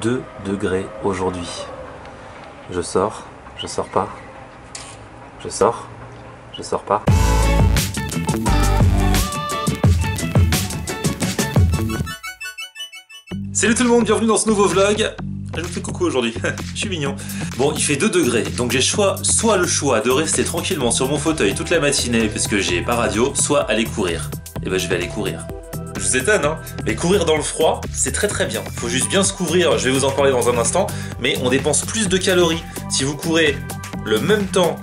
2 degrés aujourd'hui. Je sors pas. Je sors pas. Salut tout le monde, bienvenue dans ce nouveau vlog. Je vous fais coucou aujourd'hui, je suis mignon. Bon, il fait 2 degrés, donc j'ai soit le choix de rester tranquillement sur mon fauteuil toute la matinée parce que j'ai pas radio, soit aller courir. Et ben je vais aller courir. Je vous étonne, hein, mais courir dans le froid, c'est très bien. Faut juste bien se couvrir, je vais vous en parler dans un instant, mais on dépense plus de calories. Si vous courez le même temps,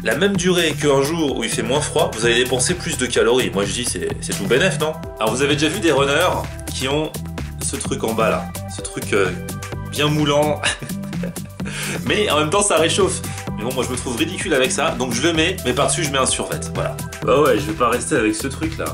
la même durée qu'un jour où il fait moins froid, vous allez dépenser plus de calories. Moi je dis c'est tout bénef, non? Alors vous avez déjà vu des runners qui ont ce truc en bas là, ce truc bien moulant, mais en même temps ça réchauffe. Mais bon, moi je me trouve ridicule avec ça, donc je le mets, mais par-dessus je mets un survêt, voilà. Bah ouais, je vais pas rester avec ce truc là.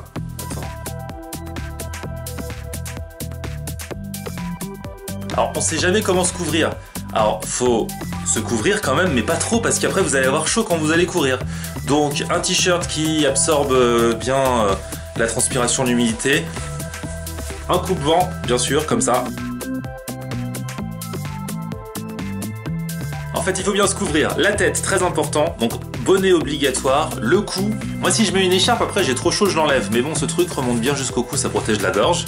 Alors on sait jamais comment se couvrir. Alors faut se couvrir quand même, mais pas trop parce qu'après vous allez avoir chaud quand vous allez courir. Donc un t-shirt qui absorbe bien la transpiration, l'humidité. Un coupe-vent bien sûr, comme ça. En fait il faut bien se couvrir. La tête très important, donc bonnet obligatoire. Le cou, moi si je mets une écharpe après j'ai trop chaud je l'enlève. Mais bon ce truc remonte bien jusqu'au cou, ça protège la gorge.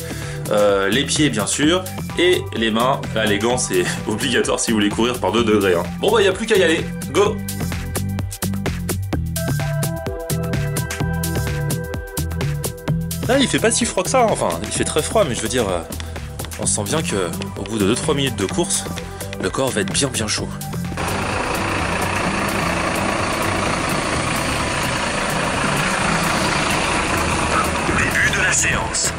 Les pieds bien sûr, et les mains, là les gants c'est obligatoire si vous voulez courir par 2 degrés. Hein. Bon bah y a plus qu'à y aller, go! Là il fait pas si froid que ça, hein. Enfin il fait très froid mais je veux dire, on sent bien que au bout de 2-3 minutes de course, le corps va être bien chaud. Début de la séance.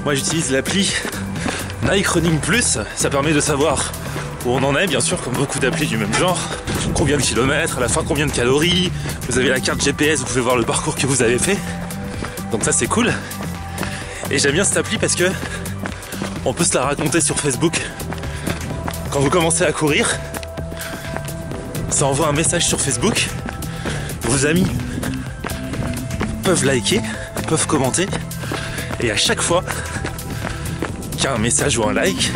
Moi j'utilise l'appli Nike Running Plus, ça permet de savoir où on en est, bien sûr, comme beaucoup d'applis du même genre. Combien de kilomètres, à la fin combien de calories, vous avez la carte GPS, vous pouvez voir le parcours que vous avez fait. Donc ça c'est cool. Et j'aime bien cette appli parce que on peut se la raconter sur Facebook. Quand vous commencez à courir, ça envoie un message sur Facebook, vos amis peuvent liker, peuvent commenter, et à chaque fois qu'il y a un message ou un like,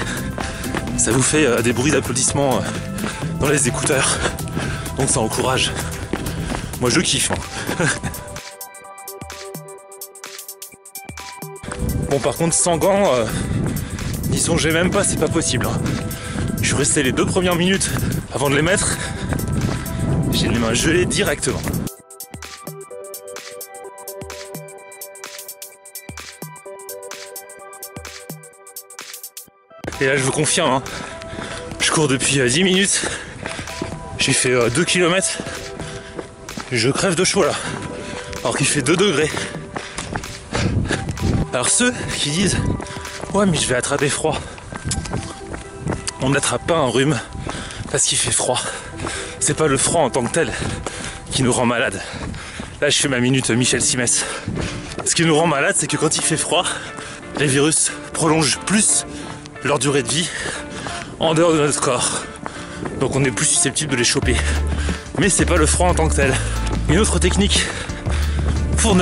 ça vous fait des bruits d'applaudissements dans les écouteurs. Donc ça encourage. Moi je kiffe. Hein. Bon par contre sans gants, n'y songez même pas, c'est pas possible. Hein. Je suis resté les 2 premières minutes avant de les mettre. J'ai les mains gelées directement. Et là je vous confirme, hein, je cours depuis 10 minutes, j'ai fait 2 km, je crève de chaud là, alors qu'il fait 2 degrés. Alors ceux qui disent ouais mais je vais attraper froid, on n'attrape pas un rhume parce qu'il fait froid. C'est pas le froid en tant que tel qui nous rend malade. Là je fais ma minute Michel Simès. Ce qui nous rend malade c'est que quand il fait froid, les virus prolongent plus leur durée de vie en dehors de notre corps. Donc on est plus susceptible de les choper. Mais c'est pas le froid en tant que tel. Une autre technique pour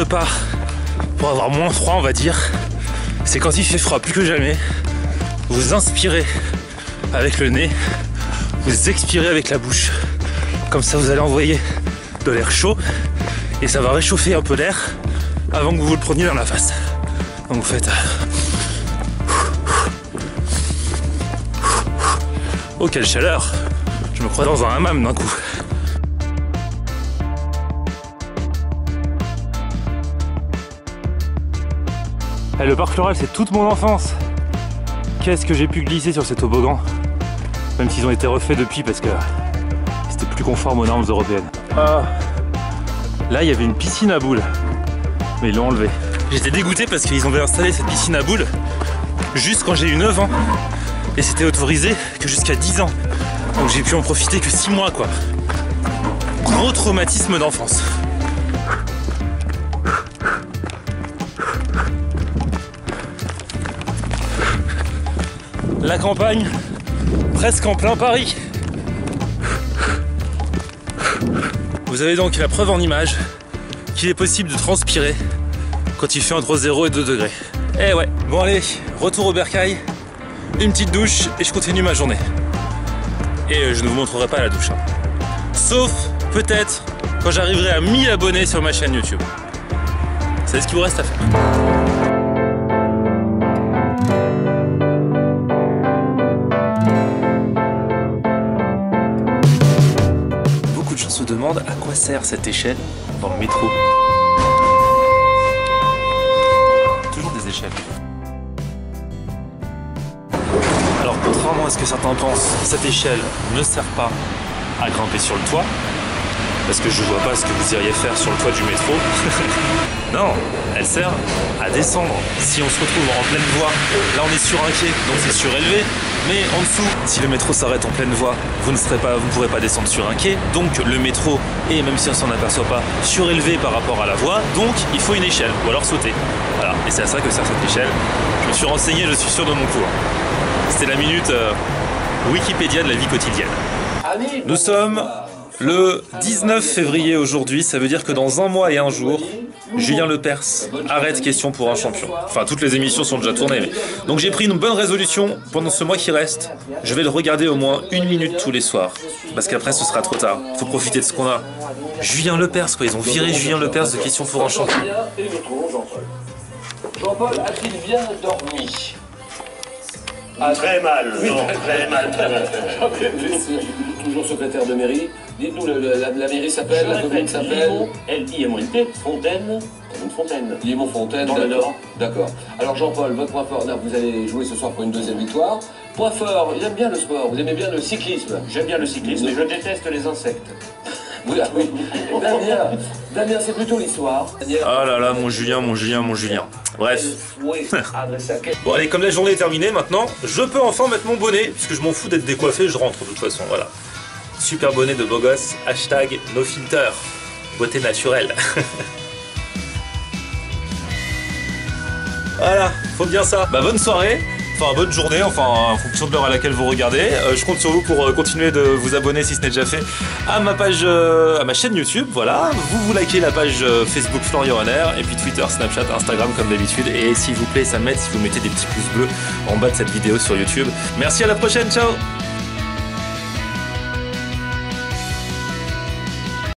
avoir moins froid on va dire, c'est quand il fait froid plus que jamais, vous inspirez avec le nez, vous expirez avec la bouche. Comme ça vous allez envoyer de l'air chaud et ça va réchauffer un peu l'air avant que vous le preniez dans la face. Donc vous faites oh quelle chaleur! Je me crois dans un hammam d'un coup. Le parc floral c'est toute mon enfance. Qu'est-ce que j'ai pu glisser sur ces toboggans. Même s'ils ont été refaits depuis parce que c'était plus conforme aux normes européennes. Là il y avait une piscine à boules. Mais ils l'ont enlevé. J'étais dégoûté parce qu'ils avaient installé cette piscine à boules juste quand j'ai eu 9 ans. Et c'était autorisé que jusqu'à 10 ans. Donc j'ai pu en profiter que 6 mois quoi. Gros traumatisme d'enfance. La campagne, presque en plein Paris. Vous avez donc la preuve en image qu'il est possible de transpirer quand il fait entre 0 et 2 degrés. Eh ouais. Bon allez, retour au bercail, une petite douche et je continue ma journée. Et je ne vous montrerai pas la douche. Hein. Sauf peut-être quand j'arriverai à 1000 abonnés sur ma chaîne YouTube. C'est ce qu'il vous reste à faire. Beaucoup de gens se demandent à quoi sert cette échelle dans le métro. Toujours des échelles. Alors contrairement à ce que certains pensent, cette échelle ne sert pas à grimper sur le toit. Parce que je vois pas ce que vous iriez faire sur le toit du métro. Non, elle sert à descendre. Si on se retrouve en pleine voie, là on est sur un quai, donc c'est surélevé. Mais en dessous, si le métro s'arrête en pleine voie, vous ne pourrez pas descendre sur un quai. Donc le métro est, même si on s'en aperçoit pas, surélevé par rapport à la voie. Donc il faut une échelle, ou alors sauter. Voilà, et c'est à ça que sert cette échelle. Je me suis renseigné, je suis sûr de mon cours. C'était la minute Wikipédia de la vie quotidienne. Nous sommes le 19 février aujourd'hui, ça veut dire que dans 1 mois et 1 jour, Julien Lepers arrête Question pour un champion. Enfin, toutes les émissions sont déjà tournées. Mais... Donc j'ai pris une bonne résolution pendant ce mois qui reste. Je vais le regarder au moins 1 minute tous les soirs. Parce qu'après, ce sera trop tard. Il faut profiter de ce qu'on a. Julien Lepers, quoi. Ils ont viré Julien Lepers de Question pour un champion. Et nous trouvons Jean-Paul. Jean-Paul a-t-il bien dormi? Très mal, oui, non, très mal. Toujours secrétaire de mairie. Dites-nous, la mairie s'appelle, la commune s'appelle L-I-M-O-N-T, Fontaine. Commune Fontaine. Limon Fontaine, Dans le Nord. D'accord. Alors Jean-Paul, votre point fort, là, vous allez jouer ce soir pour une 2e victoire. Point fort, il aime bien le sport, vous aimez bien le cyclisme. J'aime bien le cyclisme, mais je déteste les insectes. Oui, ah oui. Damien, c'est plutôt l'histoire. Ah là là, mon Julien, mon Julien, mon Julien. Bref. Bon allez, comme la journée est terminée maintenant, je peux enfin mettre mon bonnet, puisque je m'en fous d'être décoiffé, je rentre de toute façon, voilà. Super bonnet de beau gosse, hashtag #NoFilter, beauté naturelle. Voilà, faut bien ça. Bah bonne soirée, enfin bonne journée, enfin en fonction de l'heure à laquelle vous regardez. Je compte sur vous pour continuer de vous abonner si ce n'est déjà fait à ma page, à ma chaîne YouTube, voilà. Vous likez la page Facebook Florian Hanner, et puis Twitter, Snapchat, Instagram comme d'habitude. Et s'il vous plaît, ça m'aide si vous mettez des petits pouces bleus en bas de cette vidéo sur YouTube. Merci, à la prochaine, ciao.